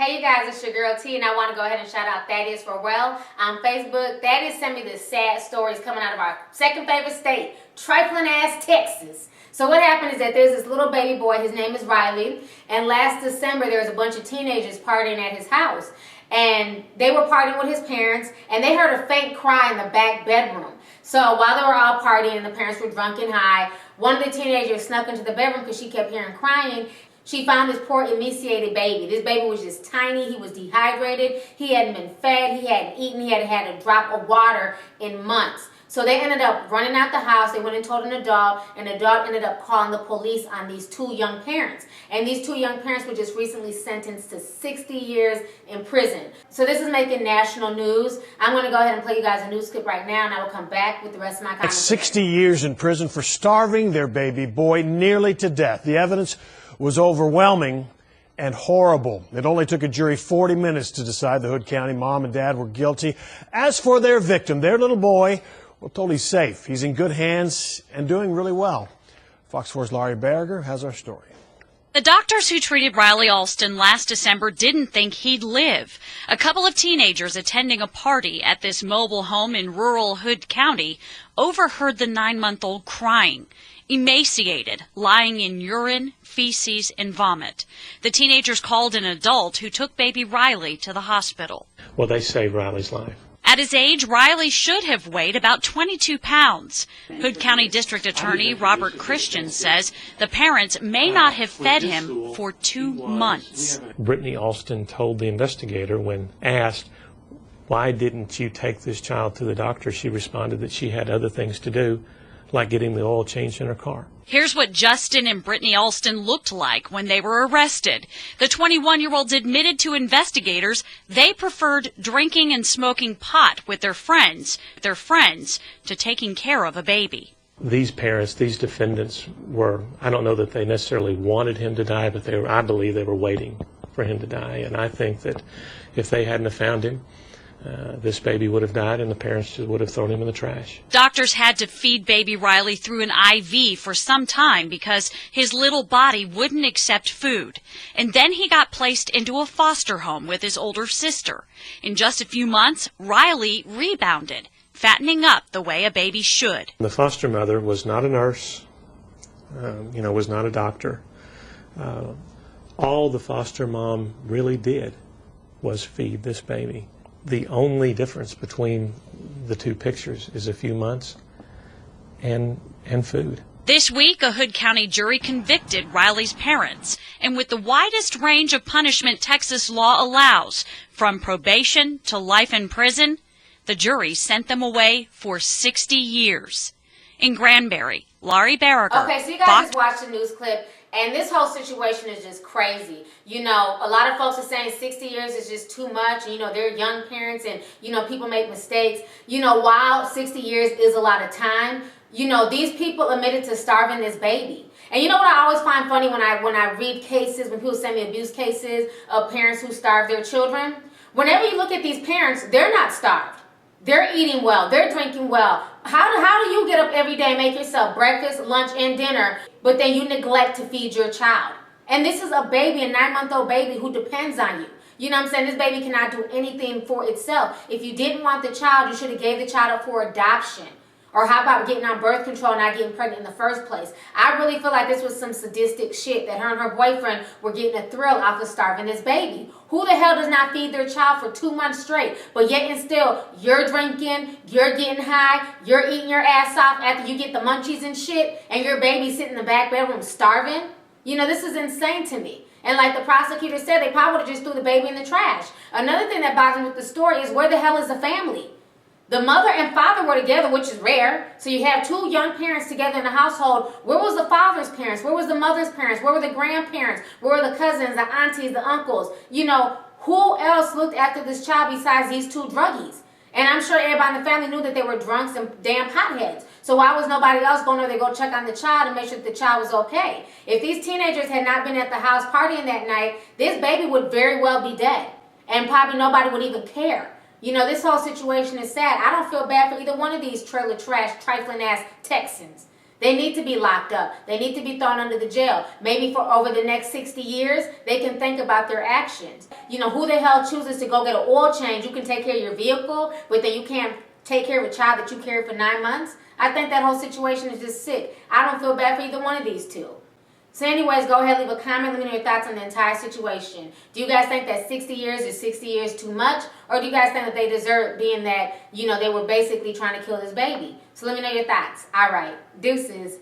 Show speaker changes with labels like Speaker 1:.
Speaker 1: Hey you guys, it's your girl T, and I want to go ahead and shout out Thaddeus for Well on Facebook. Thaddeus sent me this sad stories coming out of our second favorite state, trifling ass Texas. So what happened is that there's this little baby boy, his name is Riley, and last December there was a bunch of teenagers partying at his house. And they were partying with his parents, and they heard a faint cry in the back bedroom. So while they were all partying and the parents were drunk and high, one of the teenagers snuck into the bedroom because she kept hearing crying. She found this poor emaciated baby. This baby was just tiny. He was dehydrated. He hadn't been fed. He hadn't eaten. He hadn't had a drop of water in months. So they ended up running out the house. They went and told an adult, and the adult ended up calling the police on these two young parents. And these two young parents were just recently sentenced to 60 years in prison. So this is making national news. I'm going to go ahead and play you guys a news clip right now, and I will come back with the rest of my comments.
Speaker 2: 60 years in prison for starving their baby boy nearly to death. The evidence was overwhelming and horrible. It only took a jury 40 minutes to decide the Hood County mom and dad were guilty. As for their victim, their little boy, we're told he's safe. He's in good hands and doing really well. Fox 4's Laurie Berger has our story.
Speaker 3: The doctors who treated Riley Alston last December didn't think he'd live. A couple of teenagers attending a party at this mobile home in rural Hood County overheard the 9-month-old crying, emaciated, lying in urine, feces, and vomit. The teenagers called an adult who took baby Riley to the hospital.
Speaker 4: Well, they saved Riley's life.
Speaker 3: At his age, Riley should have weighed about 22 pounds. Hood County District Attorney Robert Christian says the parents may not have fed him for 2 months.
Speaker 4: Brittany Alston told the investigator when asked, "Why didn't you take this child to the doctor?" She responded that she had other things to do, like getting the oil changed in her car.
Speaker 3: Here's what Justin and Brittany Alston looked like when they were arrested. The 21-year-olds admitted to investigators they preferred drinking and smoking pot with their friends to taking care of a baby.
Speaker 4: These parents, these defendants were, I don't know that they necessarily wanted him to die, but I believe they were waiting for him to die. And I think that if they hadn't have found him, this baby would have died and the parents would have thrown him in the trash.
Speaker 3: Doctors had to feed baby Riley through an IV for some time because his little body wouldn't accept food. And then he got placed into a foster home with his older sister. In just a few months, Riley rebounded, fattening up the way a baby should.
Speaker 4: The foster mother was not a nurse, was not a doctor. All the foster mom really did was feed this baby. The only difference between the two pictures is a few months and food.
Speaker 3: This week, a Hood County jury convicted Riley's parents, and with the widest range of punishment Texas law allows, from probation to life in prison, the jury sent them away for 60 years. In Granbury, Laurie Berger.
Speaker 1: Okay, so you guys just watched the news clip, and this whole situation is just crazy. You know, a lot of folks are saying 60 years is just too much. You know, they're young parents and, people make mistakes. While 60 years is a lot of time, these people admitted to starving this baby. And you know what I always find funny when I read cases, when people send me abuse cases of parents who starve their children? Whenever you look at these parents, they're not starved. They're eating well. They're drinking well. How do you get up every day and make yourself breakfast, lunch, and dinner, but then you neglect to feed your child? And this is a baby, a 9-month-old baby who depends on you. You know what I'm saying? This baby cannot do anything for itself. If you didn't want the child, you should have gave the child up for adoption. Or how about getting on birth control and not getting pregnant in the first place? I really feel like this was some sadistic shit that her and her boyfriend were getting a thrill off of starving this baby. Who the hell does not feed their child for 2 months straight? But yet and still, you're drinking, you're getting high, you're eating your ass off after you get the munchies and shit, and your baby sitting in the back bedroom starving? This is insane to me. And like the prosecutor said, they probably would have just threw the baby in the trash. Another thing that bothers me with the story is where the hell is the family? The mother and father were together, which is rare. So you have two young parents together in the household. Where was the father's parents? Where was the mother's parents? Where were the grandparents? Where were the cousins, the aunties, the uncles? Who else looked after this child besides these two druggies? And I'm sure everybody in the family knew that they were drunks and damn potheads. So why was nobody else going over there to go check on the child and make sure that the child was okay? If these teenagers had not been at the house partying that night, this baby would very well be dead. And probably nobody would even care. This whole situation is sad. I don't feel bad for either one of these trailer trash, trifling ass Texans. They need to be locked up. They need to be thrown under the jail. Maybe for over the next 60 years, they can think about their actions. You know, who the hell chooses to go get an oil change? You can take care of your vehicle, but then you can't take care of a child that you carried for 9 months? I think that whole situation is just sick. I don't feel bad for either one of these two. So anyways, go ahead, leave a comment, let me know your thoughts on the entire situation. Do you guys think that 60 years is 60 years too much? Or do you guys think that they deserve, being that, you know, they were basically trying to kill this baby? So let me know your thoughts. All right, deuces.